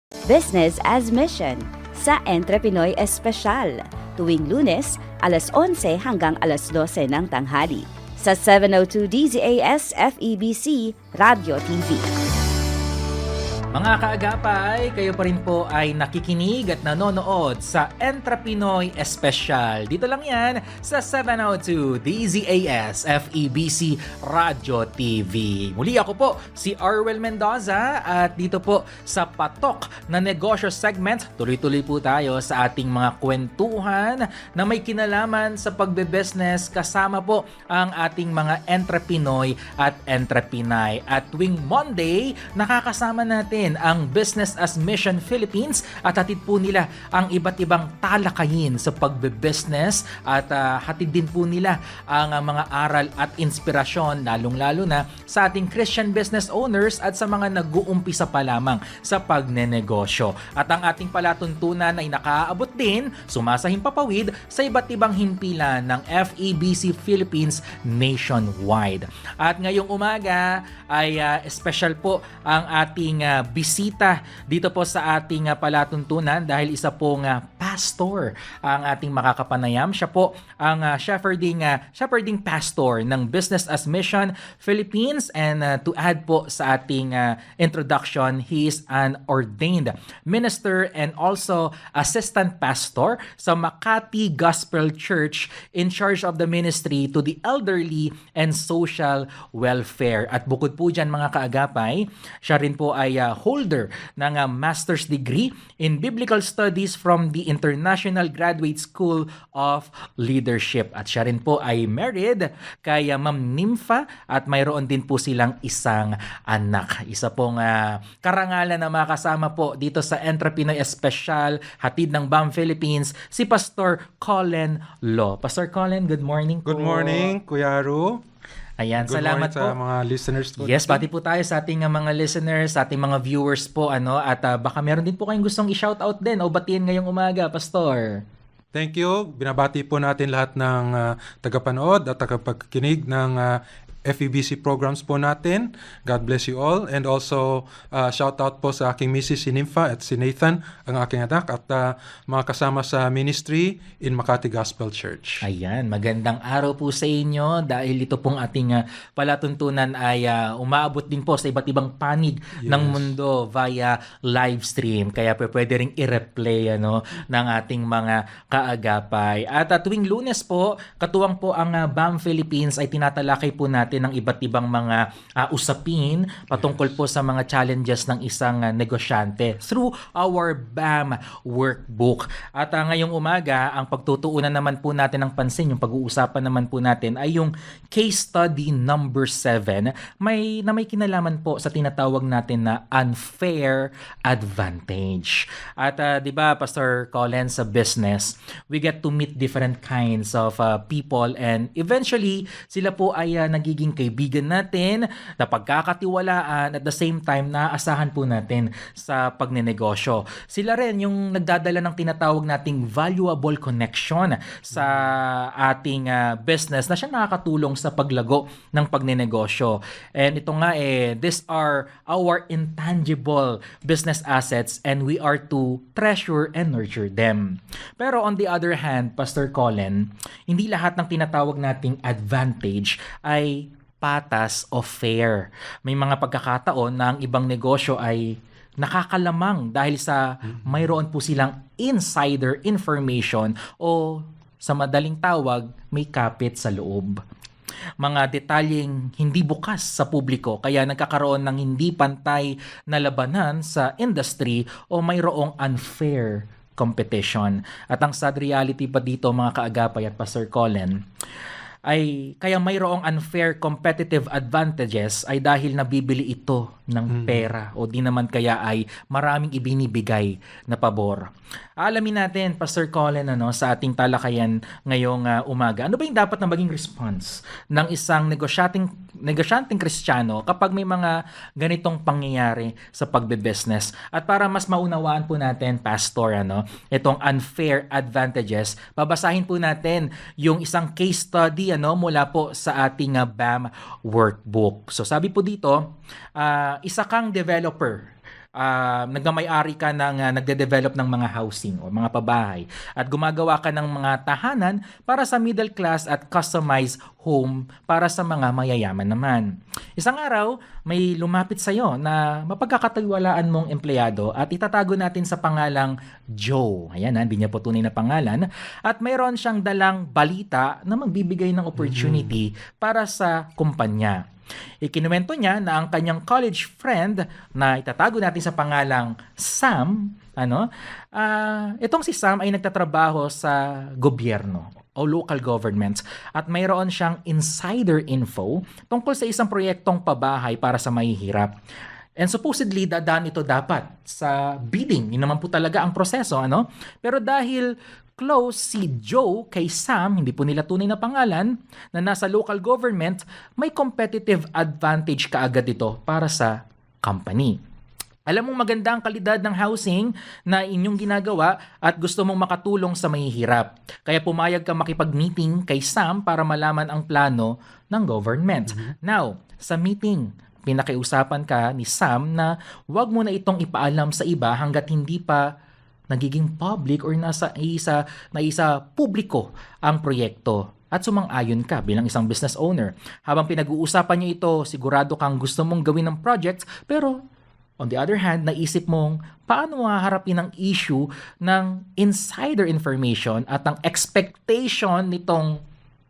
Business as Mission sa Entrepinoy Espesyal tuwing Lunes alas 11 hanggang alas 12 ng tanghali sa 702 DZAS FEBC Radio TV. Mga kaagapay, kayo pa rin po ay nakikinig at nanonood sa Entrepinoy Espesyal. Dito lang yan sa 702 DZAS FEBC Radio TV. Muli ako po si Arwel Mendoza at dito po sa Patok na Negosyo segment, tuloy-tuloy po tayo sa ating mga kwentuhan na may kinalaman sa pagbe-business kasama po ang ating mga Entrepinoy at Entrepinay. At tuwing Monday, nakakasama natin ang Business as Mission Philippines at hatid po nila ang iba't ibang talakayin sa pagbe-business at hatid din po nila ang mga aral at inspirasyon lalong-lalo na sa ating Christian business owners at sa mga nag-uumpisa pa lamang sa pagnenegosyo. At ang ating palatuntunan ay nakaaabot din, sumasahimpapawid sa iba't ibang himpilan ng FEBC Philippines nationwide. At ngayong umaga ay special po ang ating bisita dito po sa ating palatuntunan dahil isa pong pastor ang ating makakapanayam. Siya po ang shepherding pastor ng Business as Mission Philippines, and to add po sa ating introduction, he is an ordained minister and also assistant pastor sa Makati Gospel Church in charge of the ministry to the elderly and social welfare. At bukod po dyan mga kaagapay, siya rin po ay holder ng master's degree in biblical studies from the International Graduate School of Leadership. At siya rin po ay married kay Ma'am Nympha at mayroon din po silang isang anak. Isa pong karangalan na makasama po dito sa Entrepinoy Espesyal, hatid ng BAM Philippines, si Pastor Colin Lo. Pastor Colin, good morning po. Good morning, Kuya Aru. Ayan, Good salamat morning po sa mga listeners po. Yes, pati po tayo sa ating mga listeners, sa ating mga viewers po, at baka meron din po kayong gustong i-shoutout din o batiin ngayong umaga, Pastor. Thank you. Binabati po natin lahat ng tagapanood at tagapagkinig ng FEBC programs po natin. God bless you all. And also, shout out po sa aking misis si Nympha at si Nathan, ang aking anak, at mga kasama sa ministry in Makati Gospel Church. Ayan, magandang araw po sa inyo dahil ito pong ating palatuntunan ay umaabot din po sa iba't ibang panig ng mundo via live stream. Kaya pwede ring i-replay ng ating mga kaagapay. At tuwing Lunes po, katuwang po ang BAM Philippines ay tinatalakay po natin ng iba't ibang mga usapin patungkol po sa mga challenges ng isang negosyante through our BAM workbook. At ngayong umaga, ang pagtutuunan naman po natin ng pansin, yung pag-uusapan naman po natin ay yung case study number 7 na may kinalaman po sa tinatawag natin na unfair advantage. At di ba, Pastor Colin, sa business, we get to meet different kinds of people and eventually sila po ay nagiging kaibigan natin, na pagkakatiwalaan, at the same time naaasahan po natin sa pagnenegosyo. Sila rin yung nagdadala ng tinatawag nating valuable connection sa ating business na siya nakakatulong sa paglago ng pagnenegosyo. And ito nga these are our intangible business assets and we are to treasure and nurture them. Pero on the other hand, Pastor Colin, hindi lahat ng tinatawag nating advantage ay patas o fair. May mga pagkakataon na ang ibang negosyo ay nakakalamang dahil sa mayroon po silang insider information o sa madaling tawag, may kapit sa loob. Mga detalyeng hindi bukas sa publiko kaya nagkakaroon ng hindi pantay na labanan sa industry o mayroong unfair competition. At ang sad reality pa dito mga kaagapay at Pastor Colin, ay kaya mayroong unfair competitive advantages ay dahil nabibili ito ng pera o di naman kaya ay maraming ibinibigay na pabor. Alamin natin, Pastor Colin, sa ating talakayan ngayong umaga, ano ba yung dapat na maging response ng isang negosyanteng Kristiyano kapag may mga ganitong pangyayari sa pagbe-business? At para mas maunawaan po natin, Pastor, itong unfair advantages, babasahin po natin yung isang case study mula po sa ating BAM workbook. So sabi po dito, isa kang developer nagmamay-ari ka ng nagde-develop ng mga housing o mga pabahay at gumagawa ka ng mga tahanan para sa middle class at customized home para sa mga mayayaman naman. Isang araw, may lumapit sa iyo na mapagkakatiwalaan mong empleyado at itatago natin sa pangalang Joe. Ayan, hindi niya po tunay na pangalan. At mayroon siyang dalang balita na magbibigay ng opportunity para sa kumpanya. Ikinuwento niya na ang kanyang college friend na itatago natin sa pangalang Sam, itong si Sam ay nagtatrabaho sa gobyerno o local government at mayroon siyang insider info tungkol sa isang proyektong pabahay para sa mahihirap. And supposedly, dadaan ito dapat sa bidding. Yun naman po talaga ang proseso, Pero dahil close si Joe kay Sam, hindi po nila tunay na pangalan, na nasa local government, may competitive advantage kaagad ito para sa company. Alam mong maganda ang kalidad ng housing na inyong ginagawa at gusto mong makatulong sa mahihirap. Kaya pumayag ka makipag-meeting kay Sam para malaman ang plano ng government. Now, sa meeting, pinakiusapan ka ni Sam na huwag mo na itong ipaalam sa iba hanggat hindi pa nagiging public or nasa publiko ang proyekto at sumang-ayon ka bilang isang business owner. Habang pinag-uusapan niyo ito, sigurado kang gusto mong gawin ng project, pero on the other hand, naisip mong paano haharapin ang issue ng insider information at ang expectation nitong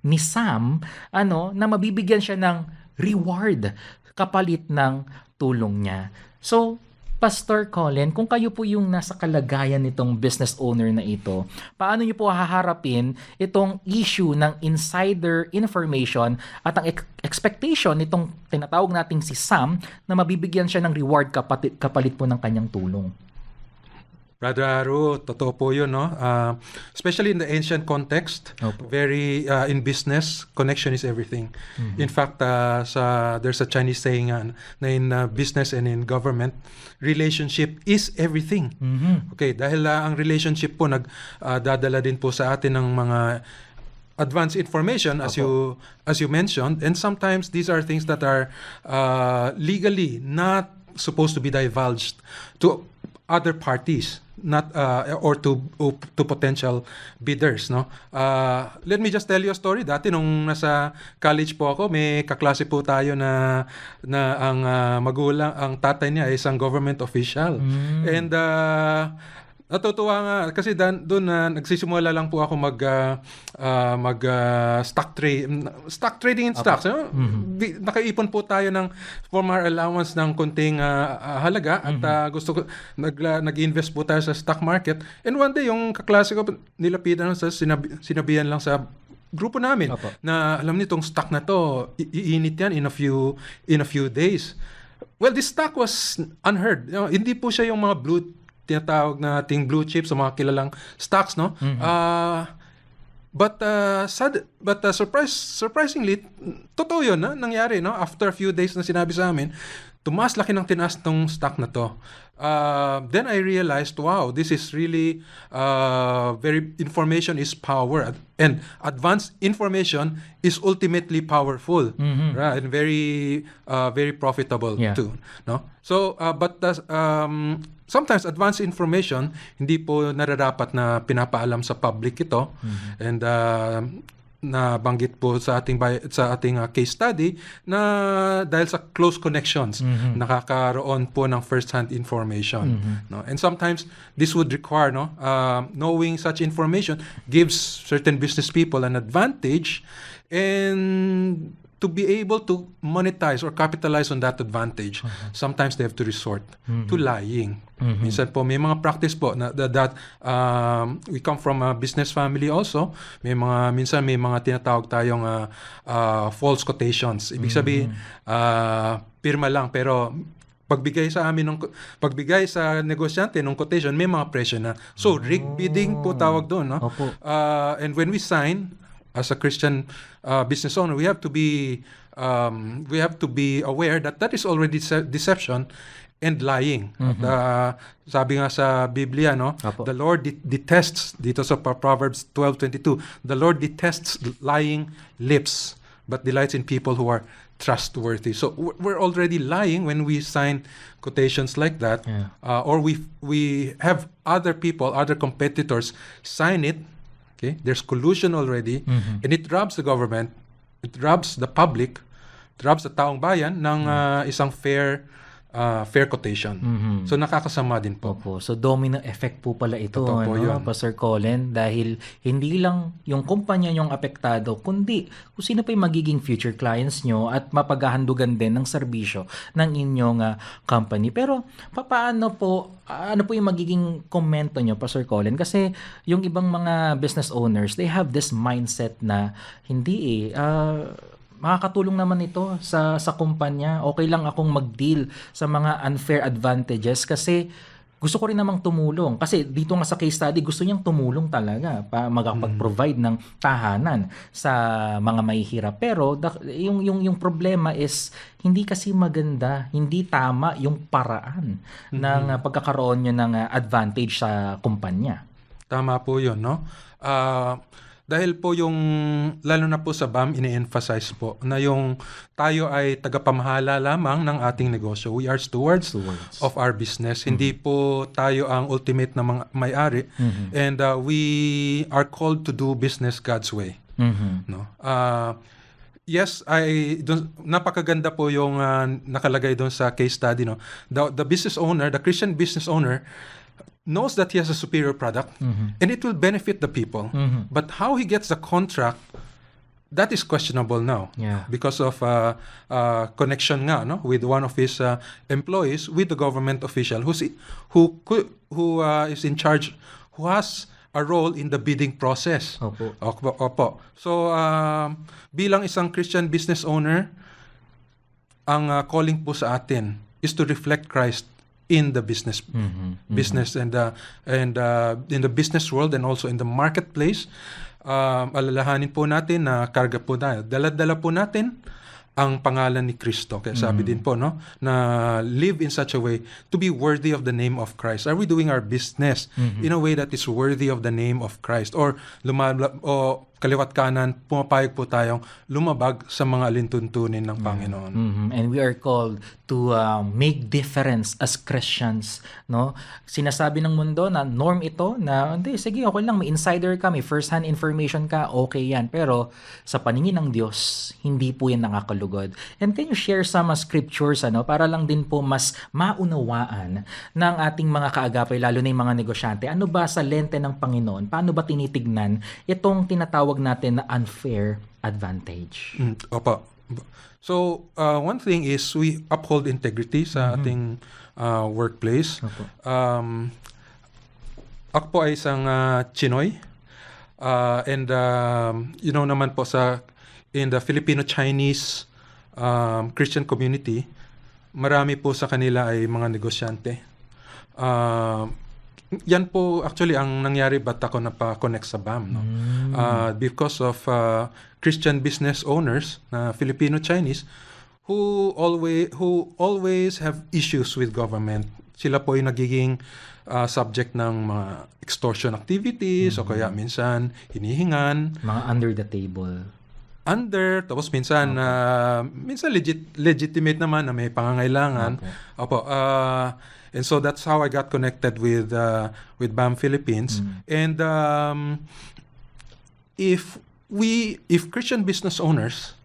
ni Sam na mabibigyan siya ng reward kapalit ng tulong niya. So, Pastor Colin, kung kayo po yung nasa kalagayan nitong business owner na ito, paano niyo po haharapin itong issue ng insider information at ang expectation nitong tinatawag nating si Sam na mabibigyan siya ng reward kapalit po ng kanyang tulong? Brother Aru, totoo po yun, no? Especially in the ancient context, very in business, connection is everything. In fact, there's a Chinese saying na in business and in government, relationship is everything. Okay, dahil ang relationship po nagdadala din po sa atin ng mga advanced information as you mentioned, and sometimes these are things that are legally not supposed to be divulged to other parties, not or to potential bidders, no. Let me just tell you a story. Dati nung nasa college po ako, may kaklase po tayo na ang magulang, ang tatay niya ay isang government official. And natutuwa nga kasi doon nagsisimula lang po ako mag stock trading in stocks. Nakaipon po tayo ng from our allowance ng konting halaga at gusto ko nag-invest po tayo sa stock market. And one day yung kaklase ko nilapidan sa sinabihan lang sa grupo namin na alam niyo tong stock na to iinit yan in a few days. Well, this stock was unheard. Hindi po siya yung mga tinatawag na ating blue chips o mga kilalang stocks, no? But surprisingly, totoo yun, nangyari, no? After a few days na sinabi sa amin, tumaas laki ng tinaas ng stock na to. Then I realized, wow, this is really information is power, and advanced information is ultimately powerful, right? And very profitable too, no? So, sometimes advanced information hindi po nararapat na pinapaalam sa public ito, and nabanggit po sa ating case study na dahil sa close connections nakakaroon po ng first-hand information, no? And sometimes this would require knowing such information gives certain business people an advantage, and to be able to monetize or capitalize on that advantage, sometimes they have to resort to lying. Minsan po may mga practice po that we come from a business family also. Minsan may mga tinatawag tayong false quotations. Ibig sabihin, pirma lang pero pagbigay sa negosyante ng quotation, may mga presyo na. So rigged bidding po tawag doon, no? And when we sign as a Christian business owner, we have to be aware that is already deception and lying. At, sabi nga sa Biblia, no, the Lord detests, dito sa Proverbs 12:22, the Lord detests lying lips, but delights in people who are trustworthy. So we're already lying when we sign quotations like that, or we have other people, other competitors sign it. Okay, there's collusion already, and it robs the government, it robs the public, it robs the taong bayan ng isang fair quotation. So nakakasama din po. Opo. So domino effect po pala ito, Totoo po yun. Pastor Colin, dahil hindi lang yung kumpanya yung apektado, kundi kung sino pa yung magiging future clients nyo at mapaghahandugan din ng serbisyo ng inyong company. Pero paano po, ano po yung magiging komento nyo, Pastor Colin? Kasi yung ibang mga business owners, they have this mindset na hindi makakatulong naman ito sa kumpanya. Okay lang akong mag-deal sa mga unfair advantages kasi gusto ko rin namang tumulong. Kasi dito nga sa case study, gusto niyang tumulong talaga para makapag-provide ng tahanan sa mga mahihirap. Pero yung problema is hindi kasi maganda, hindi tama yung paraan ng pagkakaroon niyo ng advantage sa kumpanya. Tama po yun, no? Dahil po yung, lalo na po sa BAM, ini-emphasize po na yung tayo ay tagapamahala lamang ng ating negosyo. We are stewards of our business. Hindi po tayo ang ultimate na mga may-ari. And we are called to do business God's way. No? Yes, napakaganda po yung nakalagay doon sa case study. No? The business owner, the Christian business owner, knows that he has a superior product and it will benefit the people. But how he gets the contract, that is questionable now because of connection nga, no, with one of his employees with the government official who is in charge, who has a role in the bidding process. Opo. So bilang isang Christian business owner, ang calling po sa atin is to reflect Christ in the business and in the business world and also in the marketplace. Alalahanin po natin na karga po tayo. Dala-dala po natin ang pangalan ni Kristo. Kaya sabi din po, no, na live in such a way to be worthy of the name of Christ. Are we doing our business in a way that is worthy of the name of Christ? Or kaliwat kanan, pumapayag po tayong lumabag sa mga alintuntunin ng Panginoon. And we are called to make difference as Christians, no? Sinasabi ng mundo na norm ito na hindi, sige, okay lang, may insider ka, may first-hand information ka, okay yan. Pero sa paningin ng Diyos, hindi po yan nakakalugod. And can you share some scriptures para lang din po mas maunawaan ng ating mga kaagapay, lalo na yung mga negosyante? Ano ba sa lente ng Panginoon? Paano ba tinitignan itong tinatawag natin na unfair advantage? Opo. So, one thing is we uphold integrity sa ating workplace. Ako po ay isang Chinoy. And you know naman po in the Filipino-Chinese Christian community, marami po sa kanila ay mga negosyante. Yan po actually ang nangyari ba't ako napa-connect sa BAM, no? Because of Christian business owners na Filipino-Chinese who always have issues with government. Sila po yung nagiging subject ng mga extortion activities o kaya minsan hinihingan. Mga under the table. Tapos minsan legitimate naman na may pangangailangan. Opo. And so that's how I got connected with BAM Philippines. And if Christian business owners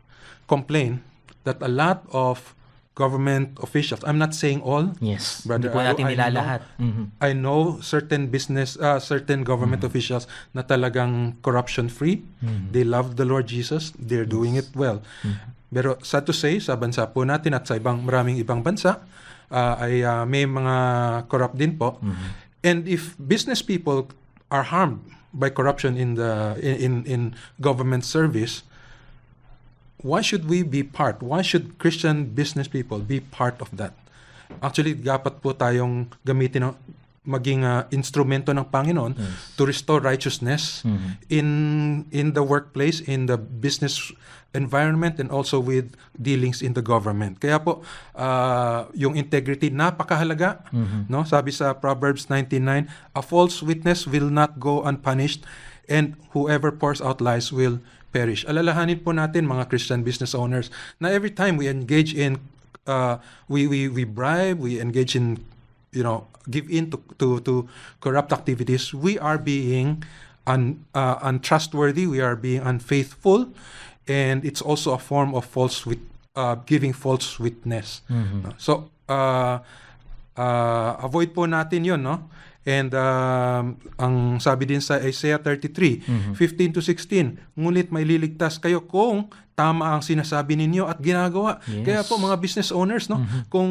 complain that a lot of government officials, I'm not saying all, yes, brother, hindi po natin nilalahat. I know certain government officials na talagang corruption-free. They love the Lord Jesus. They're doing it well. Pero sad to say, sa bansa po natin at sa maraming ibang bansa, ay may mga corrupt din po. And if business people are harmed by corruption in government service, why should we be part? Why should Christian business people be part of that? Actually, dapat po tayong gamitin maging instrumento ng Panginoon to restore righteousness in the workplace, in the business environment, and also with dealings in the government. Kaya po yung integrity napakahalaga, no? Sabi sa Proverbs 19:9, a false witness will not go unpunished, and whoever pours out lies will perish. Alalahanin po natin, mga Christian business owners, na every time we engage in we bribe, we engage in, give in to corrupt activities, we are being untrustworthy, we are being unfaithful, and it's also a form of giving false witness. So avoid po natin yun, no? And ang sabi din sa Isaiah 33, 15 to 16, ngunit may liligtas kayo kung tama ang sinasabi ninyo at ginagawa. Yes. Kaya po, mga business owners, no, kung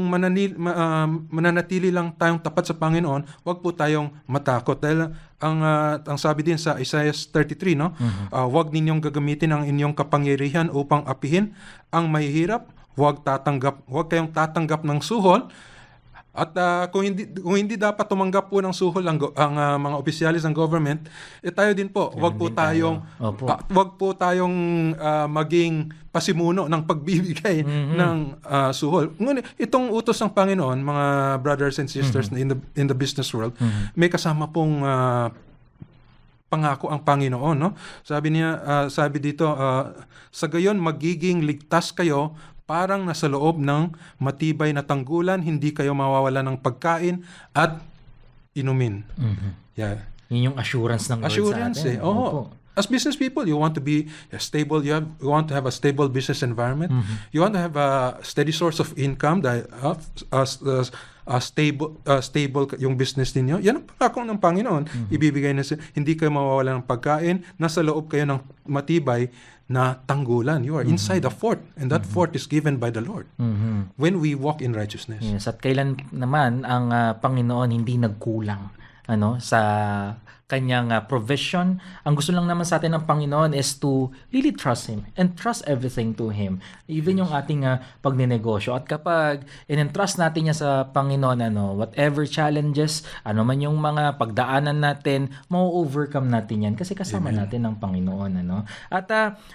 mananatili lang tayong tapat sa Panginoon, wag po tayong matakot. Dahil ang sabi din sa Isaiah 33, no, wag ninyong gagamitin ang inyong kapangyarihan upang apihin ang mahihirap, wag kayong tatanggap ng suhol. At kung hindi dapat tumanggap po ng suhol ang mga opisyalis ng government, tayo din po, wag po tayong maging pasimuno ng pagbibigay ng suhol. Ngunit itong utos ng Panginoon, mga brothers and sisters in the business world, may kasama pong pangako ang Panginoon, no? Sabi dito, sa gayon magiging ligtas kayo, parang nasa loob ng matibay na tanggulan, hindi kayo mawawalan ng pagkain at inumin. Yeah. Yun yung assurance ng Lord sa atin. Oo. As business people, you want to be stable. You want to have a stable business environment. You want to have a steady source of income, stable yung business niyo. Yan ang pangako ng Panginoon. Ibibigay na hindi kayo mawawalan ng pagkain, nasa loob kayo ng matibay na tanggulan. You are inside a fort, and that fort is given by the Lord when we walk in righteousness. Yes, at kailan naman ang Panginoon hindi nagkulang sa kanyang provision. Ang gusto lang naman sa atin ng Panginoon is to really trust Him and trust everything to Him. Even yung ating pagninegosyo. At kapag in-entrust natin niya sa Panginoon, whatever challenges, man yung mga pagdaanan natin, ma-overcome natin yan kasi kasama natin ng Panginoon. At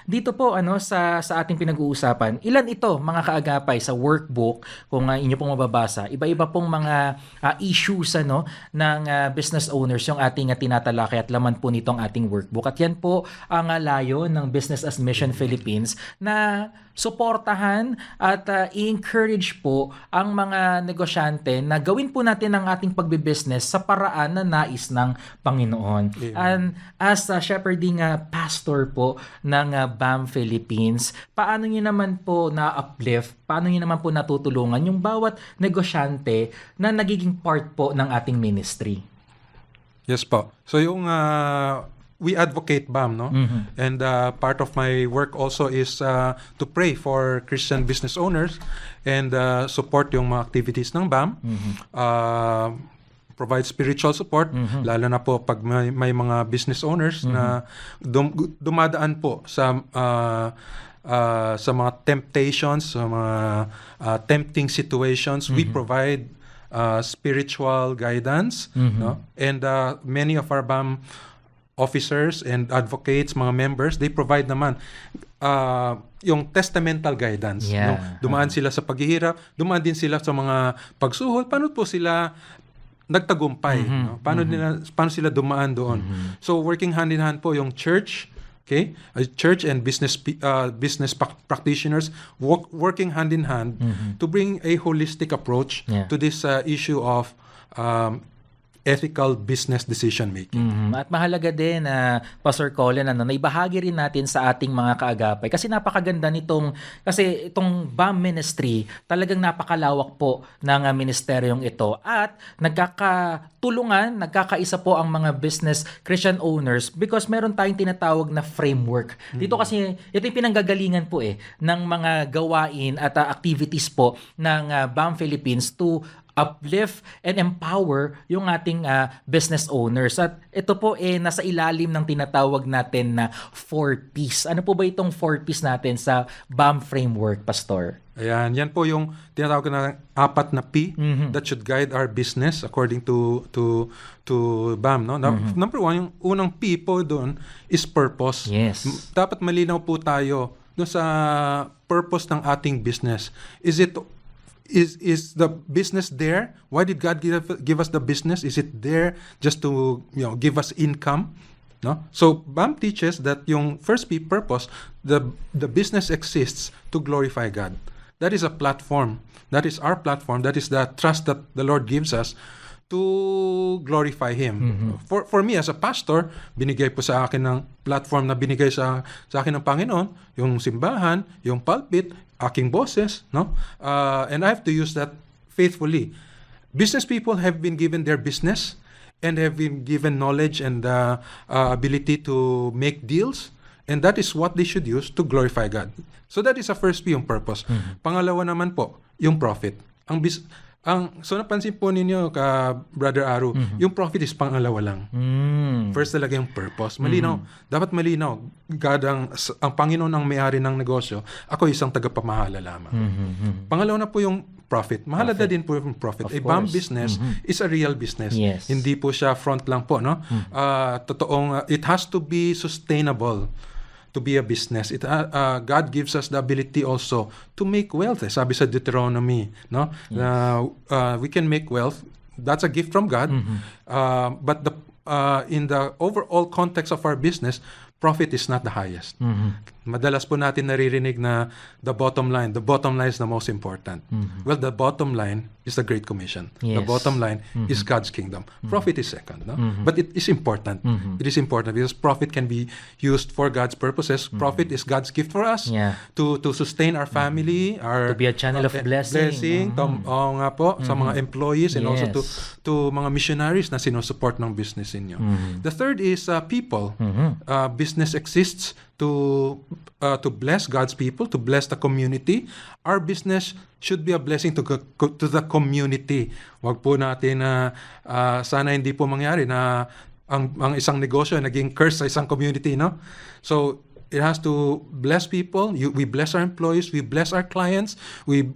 dito po sa ating pinag-uusapan, ilan ito mga kaagapay sa workbook, kung inyo pong mababasa, iba-iba pong mga issues ng business owners yung ating tinatalakay at laman po nitong ating workbook. At yan po ang layo ng Business as Mission Philippines na suportahan at i-encourage po ang mga negosyante na gawin po natin ang ating pagbibusiness sa paraan na nais ng Panginoon. Amen. And as shepherding pastor po ng BAM Philippines, paano nyo naman po na-uplift, paano nyo naman po natutulungan yung bawat negosyante na nagiging part po ng ating ministry? Yes po. So yung we advocate BAM, no? And part of my work also is to pray for Christian business owners and support yung mga activities ng BAM. Provide spiritual support, lalo na po pag may mga business owners na dumadaan po sa mga temptations, sa mga tempting situations. We provide spiritual guidance, no? And many of our BAM officers and advocates, mga members, they provide naman yung testamental guidance. Yeah. No? Dumaan sila sa paghihirap, dumaan din sila sa mga pagsuhol, paano po sila nagtagumpay, no? Paano sila dumaan doon. So working hand in hand po yung church, okay? Church and business practitioners working hand in hand to bring a holistic approach to this issue of ethical business decision making. At mahalaga din na Pastor Colin, naibahagi rin natin sa ating mga kaagapay kasi napakaganda kasi itong BAM ministry talagang napakalawak po ng ministeryong ito at nagkakatulungan, nagkakaisa po ang mga business Christian owners because meron tayong tinatawag na framework. Dito kasi ito yung pinanggagalingan po ng mga gawain at activities po ng BAM Philippines to uplift and empower yung ating business owners. At ito po nasa ilalim ng tinatawag natin na 4Ps. Ano po ba itong 4Ps natin sa BAM framework, Pastor? Ayan, yan po yung tinatawag na 4 na P that should guide our business according to BAM, no? Number 1, yung unang P po doon is purpose. Yes. Dapat malinaw po tayo doon sa purpose ng ating business. Is the business there? Why did God give us the business? Is it there just to give us income? No? So BAM teaches that yung first purpose, the business exists to glorify God. That is a platform. That is our platform. That is the trust that the Lord gives us to glorify Him. For me as a pastor, binigay po sa akin ng platform na binigay sa akin ng Panginoon, yung simbahan, yung pulpit, aking boses, no? And I have to use that faithfully. Business people have been given their business and have been given knowledge and ability to make deals, and that is what they should use to glorify God. So that is a first P, yung purpose. Pangalawa naman po, yung profit. So napansin po ninyo ka Brother Aru, yung profit is pangalawa lang. First talaga yung purpose. Malinaw. Dapat malinaw. God ang Panginoon ang may-ari ng negosyo. Ako isang tagapamahala lamang. Pangalawa na po yung profit. Mahalaga din po yung profit. A BAM business is a real business. Yes. Hindi po siya front lang po, no? Totoong it has to be sustainable to be a business. God gives us the ability also to make wealth. Sabi sa Deuteronomy, no? We can make wealth. That's a gift from God. But in the overall context of our business, profit is not the highest. Madalas po natin naririnig na the bottom line is the most important. Well, the bottom line is the Great Commission. The Yes. bottom line is God's kingdom. Profit is second, no? But it is important. It is important because profit can be used for God's purposes. Profit is God's gift for us to sustain our family, our To be a channel of blessing. Oo nga po, sa mga employees and also Yes. to mga missionaries na sinusupport ng business ninyo. The third is people. Business exists to bless God's people, to bless the community. Our business should be a blessing to the community. Wag po natin sana hindi po mangyari na ang isang negosyo naging curse sa isang community, no? So it has to bless people. We bless our employees, we bless our clients, we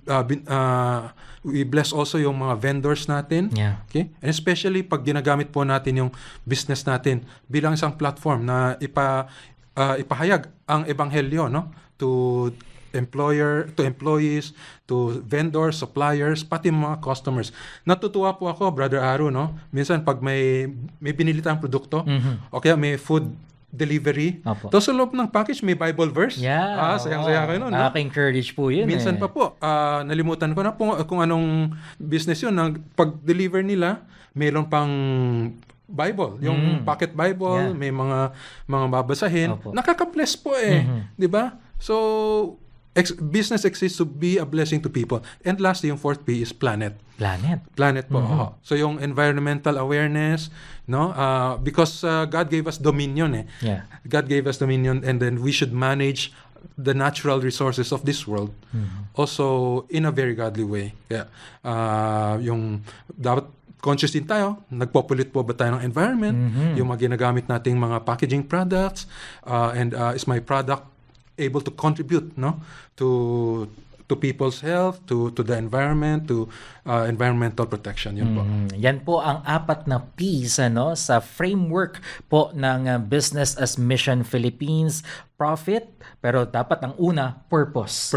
bless also yung mga vendors natin. Yeah. Okay? And especially pag ginagamit po natin yung business natin bilang isang platform na ipahayag ang ebanghelyo, no? To employees, to vendors, suppliers, pati mga customers. Natutuwa po ako, Brother Aru, no? Minsan pag may binili tayong produkto, o kaya may food delivery, tapos sa loob ng package may Bible verse. Yeah. Sayang-saya kayo nun, no? Nakaka-encourage po yun. Minsan pa po, nalimutan ko na kung anong business yun. Pag-deliver nila, mayroon pang Bible, yung pocket Bible, may mga babasahin. Nakaka-bless po di ba? So business exists to be a blessing to people. And lastly, yung fourth P is planet. Planet po. So yung environmental awareness, no? Because God gave us dominion God gave us dominion, and then we should manage the natural resources of this world also in a very godly way. Yung dapat conscious din tayo, nagpopollute po ba tayo ng environment, yung mga ginagamit nating mga packaging products, and is my product able to contribute, no, to people's health, to the environment, to environmental protection. Yun po. Yan po ang 4 na P's sa framework po ng Business as Mission Philippines. Profit, pero dapat ang una, purpose,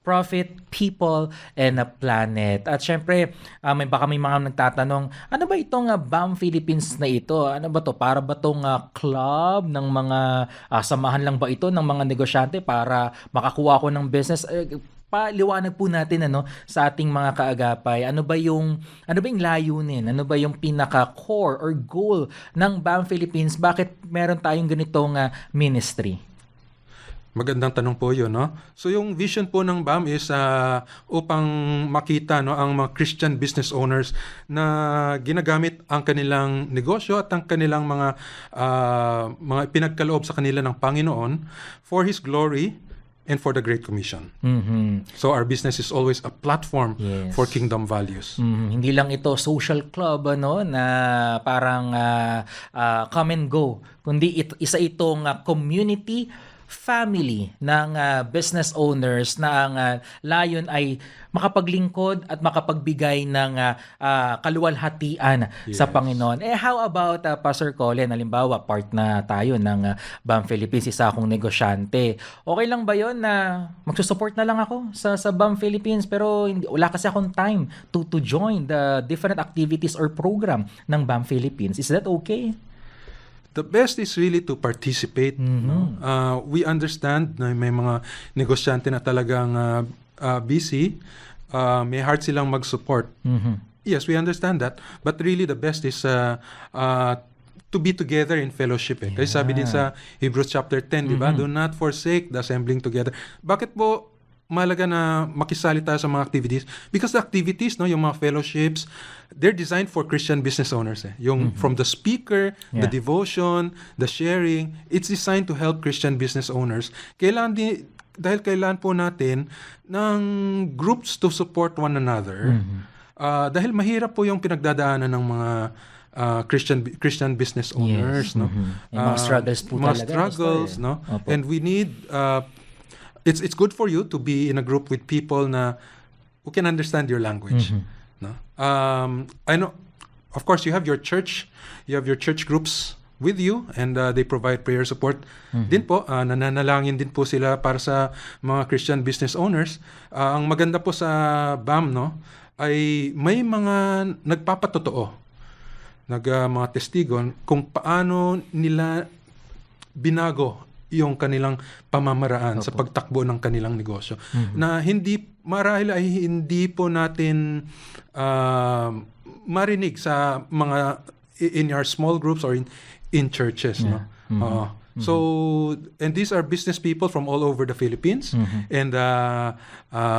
profit, people, and a planet. At syempre, baka may mga nagtatanong, ano ba itong BAM Philippines na ito? Ano ba to? Para ba itong club ng mga samahan lang ba ito ng mga negosyante para makakuha ko ng business? Paliwanag po natin sa ating mga kaagapay. Ano ba yung layunin? Ano ba yung pinaka-core or goal ng BAM Philippines? Bakit meron tayong ganitong ministry? Magandang tanong po yun, no? So yung vision po ng BAM is upang makita, no, ang mga Christian business owners na ginagamit ang kanilang negosyo at ang kanilang mga pinagkaloob sa kanila ng Panginoon for His glory and for the Great Commission. So our business is always a platform for kingdom values. Hindi lang ito social club na parang come and go, kundi isa itong community family ng business owners na ang layon ay makapaglingkod at makapagbigay ng kaluwalhatian sa Panginoon. How about Pastor Colin? Halimbawa, part na tayo ng BAM Philippines, isa akong negosyante. Okay lang ba yon na magsusupport na lang ako sa BAM Philippines pero wala kasi akong time to join the different activities or program ng BAM Philippines? Is that okay? the best is really to participate. No? We understand na may mga negosyante na talagang busy, may heart silang mag-support. Yes, we understand that, but really the best is to be together in fellowship. Kasi sabi din sa Hebrews chapter 10, di ba? Do not forsake the assembling together. Bakit po mahalaga na makisali tayo sa mga activities? Because the activities, no, yung mga fellowships, they're designed for Christian business owners. Yung from the speaker, the devotion, the sharing, it's designed to help Christian business owners. Dahil kailangan po natin ng groups to support one another. Dahil mahirap po yung pinagdadaanan ng mga Christian business owners, no? Yung mga struggles po mga talaga. struggles, no? Opo. And we need it's good for you to be in a group with people na who can understand your language, no? I know, of course, you have your church groups with you, and they provide prayer support. Din po, nananalangin din po sila para sa mga Christian business owners. Ang maganda po sa BAM, no, ay may mga nagpapatotoo, mga testigo kung paano nila binago yung kanilang pamamaraan sa pagtakbo ng kanilang negosyo. Na marahil ay hindi po natin marinig sa mga in our small groups or in churches, no? So, and these are business people from all over the Philippines. And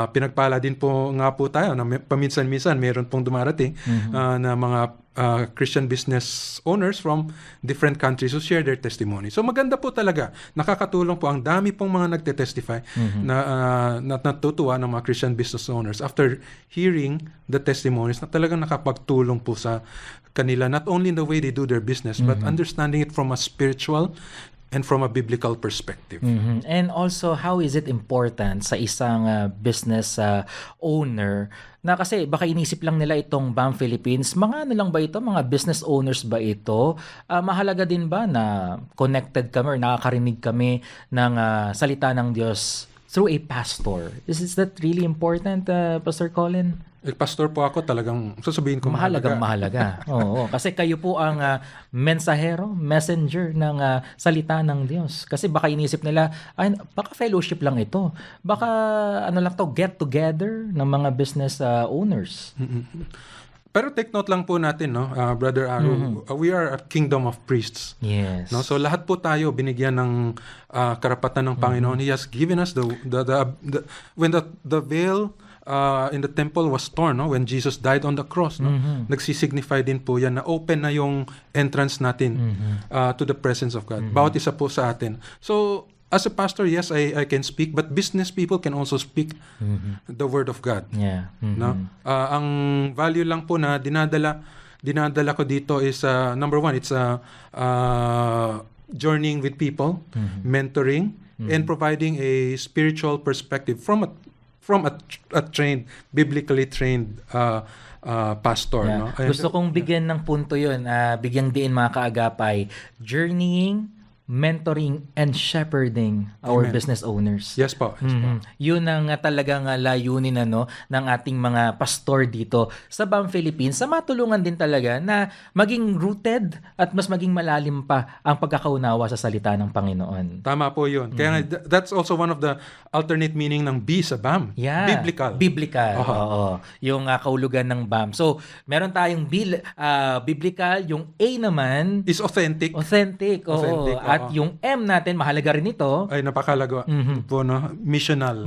pinagpala din po nga po tayo na paminsan-minsan meron pong dumarating na mga Christian business owners from different countries who share their testimony. So maganda po talaga. Nakakatulong po. Ang dami pong mga nagte-testify na natutuwa ng mga Christian business owners after hearing the testimonies na talagang nakapagtulong po sa kanila, not only in the way they do their business, but understanding it from a spiritual and from a biblical perspective. And also, how is it important sa isang business owner na kasi baka inisip lang nila itong BAM Philippines, mga ano lang ba ito? Mga business owners ba ito? Mahalaga din ba na connected kami or nakakarinig kami ng salita ng Diyos through a pastor? Is that really important, Pastor Colin? Pastor po ako, talagang sasabihin ko mahalaga. Oo, kasi kayo po ang mensahero, messenger ng salita ng Diyos. Kasi baka inisip nila, ay, baka fellowship lang ito. Baka ano lang to, get together ng mga business owners. Pero take note lang po natin, no, Brother Aro, we are a kingdom of priests. Yes. No, so lahat po tayo binigyan ng karapatan ng Panginoon. He has given us when the veil in the temple was torn, no, when Jesus died on the cross, no, nagsisignify din po yan na open na yung entrance natin to the presence of God. Bawat isa po sa atin. So as a pastor, yes, I can speak, but business people can also speak the word of God. Yeah. No? Ang value lang po na dinadala ko dito is number one, it's journeying with people, mentoring, and providing a spiritual perspective from a trained, biblically trained pastor. Yeah. No? Gusto kong bigyan ng punto yun, bigyang diin mga kaagapay, journeying, mentoring, and shepherding our business owners. Yes po. Yun ang talagang layunin ng ating mga pastor dito sa BAM Philippines, sa matulungan din talaga na maging rooted at mas maging malalim pa ang pagkakaunawa sa salita ng Panginoon. Tama po yun. Kaya that's also one of the alternate meaning ng B sa BAM. Yeah. Biblical. Oo. Yung kaulugan ng BAM. So, meron tayong biblical, yung A naman Is authentic. Authentic. At yung M natin, mahalaga rin ito. Ay, napakalaga po, no? Missional.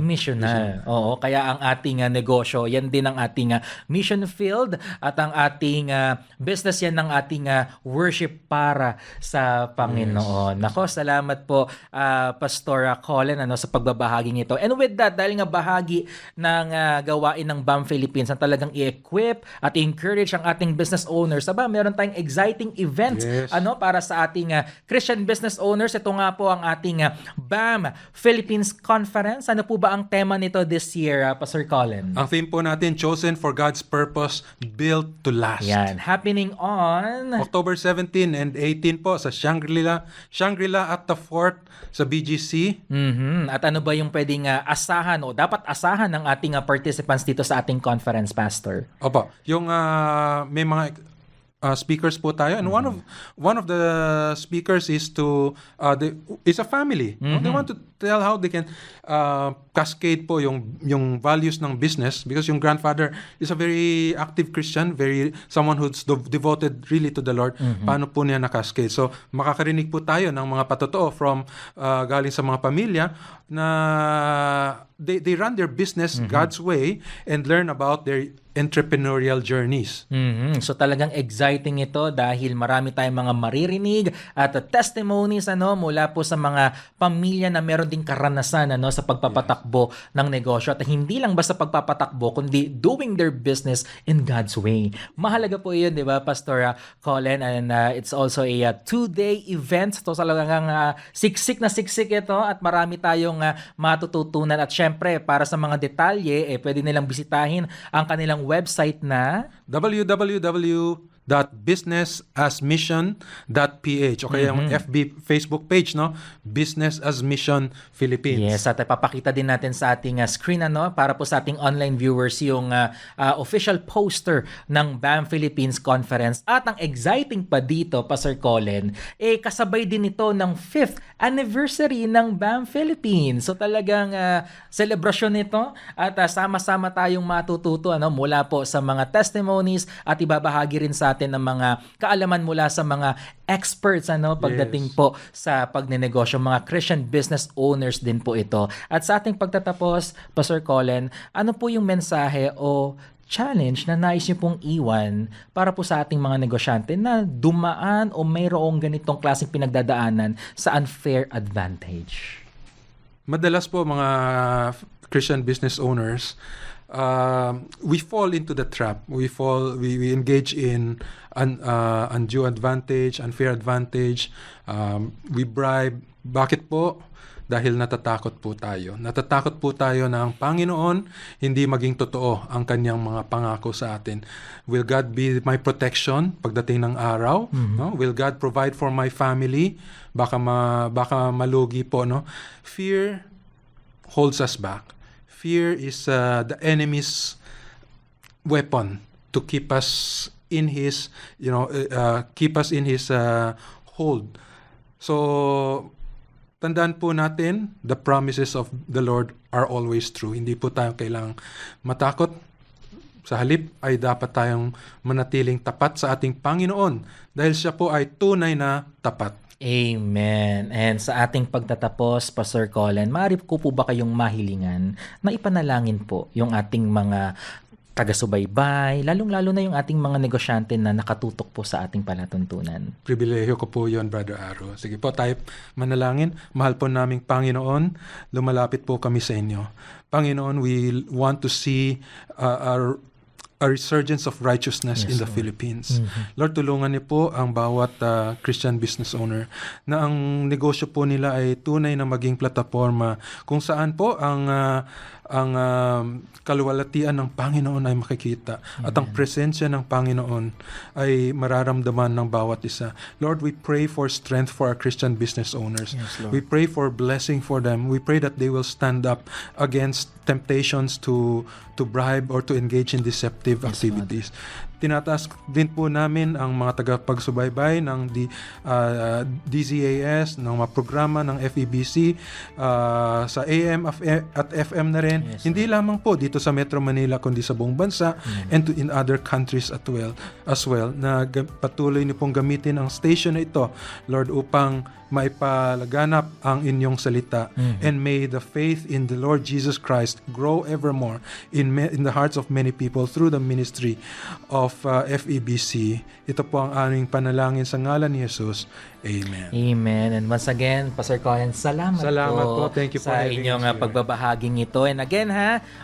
Oo. Kaya ang ating negosyo, yan din ang ating mission field at ang ating business, yan ng ating worship para sa Panginoon. Nako, salamat po, Pastor Colin, sa pagbabahaging ito. And with that, dahil nga bahagi ng gawain ng BAM Philippines ang talagang i-equip at i-encourage ang ating business owners. Meron tayong exciting event para sa ating Christian business owners. Ito nga po ang ating BAM Philippines Conference. Ano po ba ang tema nito this year, Pastor Colin? Ang theme po natin, Chosen for God's Purpose, Built to Last. Yan. Happening on October 17 and 18 po sa Shangri-La at the Fort sa BGC. At ano ba yung pwedeng asahan o dapat asahan ng ating participants dito sa ating conference, Pastor? Opo. Yung may mga speakers po tayo, and one of the speakers is is a family. No? They want to tell how they can cascade po yung values ng business, because yung grandfather is a very active Christian, someone who's devoted really to the Lord. Paano po niya na-cascade? So makakarinig po tayo ng mga patotoo from galing sa mga pamilya na they run their business God's way and learn about their entrepreneurial journeys. So talagang exciting ito dahil marami tayong mga maririnig at testimonies mula po sa mga pamilya na meron ding karanasan sa pagpapatakbo ng negosyo, at hindi lang basta pagpapatakbo kundi doing their business in God's way. Mahalaga po 'yun, 'di ba, Pastor Colin? And it's also a 2-day event. So talagang siksik na siksik ito at marami tayong matututunan, at syempre para sa mga detalye pwede nilang bisitahin ang kanilang website na www.businessasmission.ph, o kaya yung FB, Facebook page, no? Business as Mission Philippines. Yes, at papakita din natin sa ating screen para po sa ating online viewers yung official poster ng BAM Philippines Conference. At ang exciting pa dito, Pastor Colin, kasabay din ito ng 5th anniversary ng BAM Philippines. So talagang celebration nito, at sama-sama tayong matututo mula po sa mga testimonies, at ibabahagi rin sa atin ng mga kaalaman mula sa mga experts pagdating po sa pagnenegosyo, mga Christian business owners din po ito. At sa ating pagtatapos, Pastor Colin, ano po yung mensahe o challenge na nais niyo pong iwan para po sa ating mga negosyante na dumaan o mayroong ganitong klaseng pinagdadaanan sa unfair advantage? Madalas po mga Christian business owners, we fall into the trap. We engage in undue advantage, unfair advantage. We bribe. Bakit po? Dahil natatakot po tayo. Natatakot po tayo na ang Panginoon hindi maging totoo ang kanyang mga pangako sa atin. Will God be my protection pagdating ng araw? No? Will God provide for my family? Baka malugi po, no? Fear holds us back. Fear is the enemy's weapon to keep us in his, hold. So, tandaan po natin, the promises of the Lord are always true. Hindi po tayo kailangang matakot. Sa halip ay dapat tayong manatiling tapat sa ating Panginoon dahil siya po ay tunay na tapat. Amen. And sa ating pagtatapos, Pastor Colin, maaari ko po ba kayong mahilingan na ipanalangin po yung ating mga taga-subaybay, lalong-lalo na yung ating mga negosyante na nakatutok po sa ating palatuntunan? Pribilehyo ko po yon, Brother Aro. Sige po, tayo manalangin. Mahal po naming Panginoon, lumalapit po kami sa inyo. Panginoon, we want to see a resurgence of righteousness in the Philippines. Lord, tulungan niyo po ang bawat Christian business owner na ang negosyo po nila ay tunay na maging plataforma kung saan po ang kaluwalhatian ng Panginoon ay makikita. At ang presensya ng Panginoon ay mararamdaman ng bawat isa. Lord, we pray for strength for our Christian business owners. Yes, Lord. We pray for blessing for them. We pray that they will stand up against temptations to bribe or to engage in deceptive activities. Tinataas din po namin ang mga tagapagsubaybay ng DZAS, ng mga programa ng FEBC, sa AM at FM na rin. Yes, Hindi lamang po dito sa Metro Manila, kundi sa buong bansa and in other countries as well, na patuloy niyo pong gamitin ang station na ito, Lord, upang maipalaganap ang inyong salita. And may the faith in the Lord Jesus Christ grow evermore in the hearts of many people through the ministry of FEBC. Ito po ang aming panalangin sa ngalan ni Jesus. Amen. Amen. And once again, Pastor Colin, salamat po. Thank you for sa having inyong us here. pagbabahaging ito. And again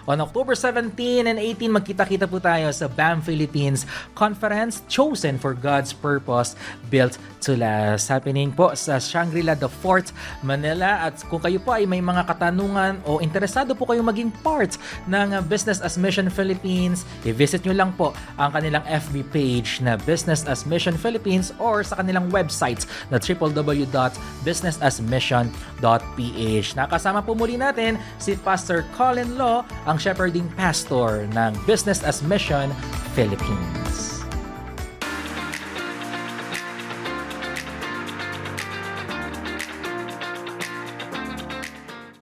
on October 17 and 18, magkita-kita po tayo sa BAM Philippines Conference, Chosen for God's Purpose, Built to Last. Happening po sa Shangri-La, the Fort, Manila. At kung kayo po ay may mga katanungan o interesado po kayong maging part ng Business as Mission Philippines, i-visit nyo lang po ang kanilang FB page na Business as Mission Philippines or sa kanilang websites na www.businessasmission.ph. Nakasama po muli natin si Pastor Colin Law, ang shepherding pastor ng Business as Mission Philippines.